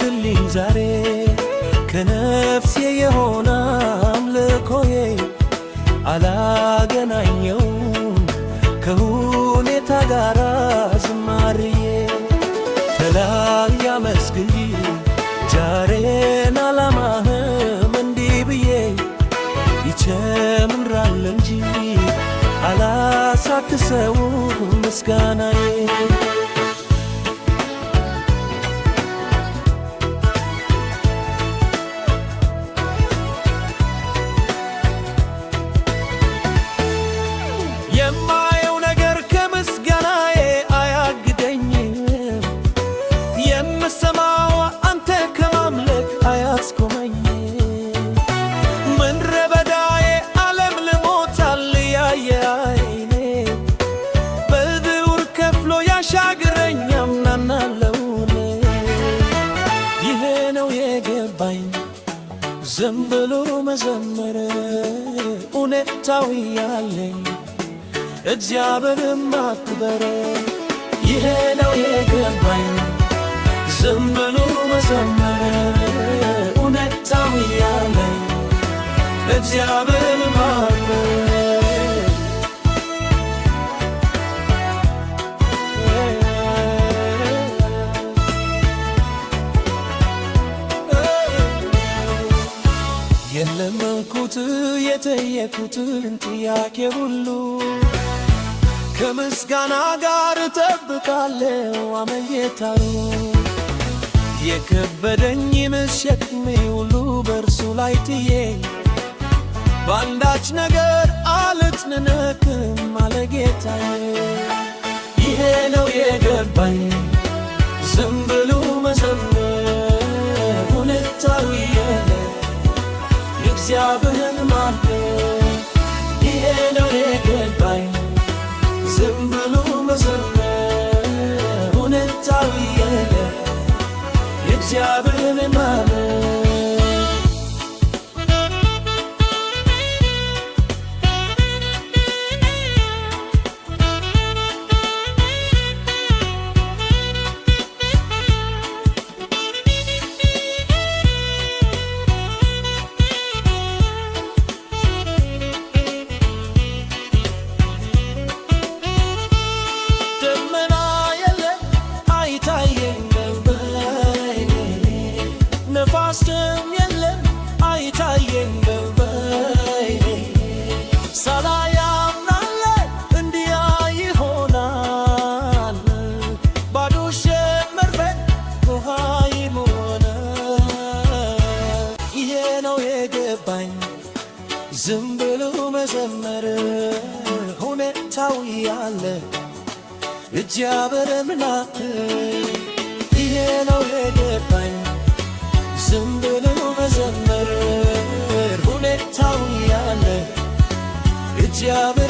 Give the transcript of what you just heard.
አድርግልኝ ዛሬ ከነፍሴ የሆነ አምልኮዬ አላገናኘውም ከሁኔታ ጋር ዝማሬዬ ተላይ አመስግኝ ዛሬን አላማህም እንዲህ ብዬ ይጨምራል እንጂ አላሳክሰውም ምስጋናዬ የማየው ነገር ከምስጋናዬ አያግደኝም የምሰማው አንተ ከማምለክ አያስቆመኝም ምድረ በዳዬ ዓለም ልሞታል ያየ ዓይኔ በድውር ከፍሎ ያሻግረኝ አምናለሁ ይሄ ነው የገባኝ ዝም ብሎ መዘመር እውነታዊ ያለኝ እግዚአብሔርን ማክበር ይሄ ነው የገባኝ ዝም ብሎ መዘመር እውነታዊ ያለኝ እግዚአብሔርን ማክበር የለመንኩት የጠየኩትን ጥያቄ ሁሉ ከምስጋና ጋር እጠብቃለሁ አመየታሩ የከበደኝ ሸክሜ ሁሉ በእርሱ ላይ ጥዬ በአንዳች ነገር አልጨነቅም አለ ጌታዬ ይሄ ነው የገባኝ ዝም ብሎ መዘመር እውነታዊ የእግዚአብሔርን ማክበር ይሄ ነው የገባኝ ዝም ብሎ መዘመር እውነታዊ የእግዚአብሔርን ማክበር ነፋስም የለም አይታየኝ በዓይኔ ሳላይ አምናለሁ እንዲህ ይሆናል ባዶ ሸመርበት ውሃ ይሞላል ይሄ ነው የገባኝ ዝም ብሎ መዘመር እውነታዊ ያለ እግዚአብሔርን ማክበር ይሄ ነው የገባኝ ዝም ብሎ መዘመር እውነታዊ ያለ እግዚአብሔር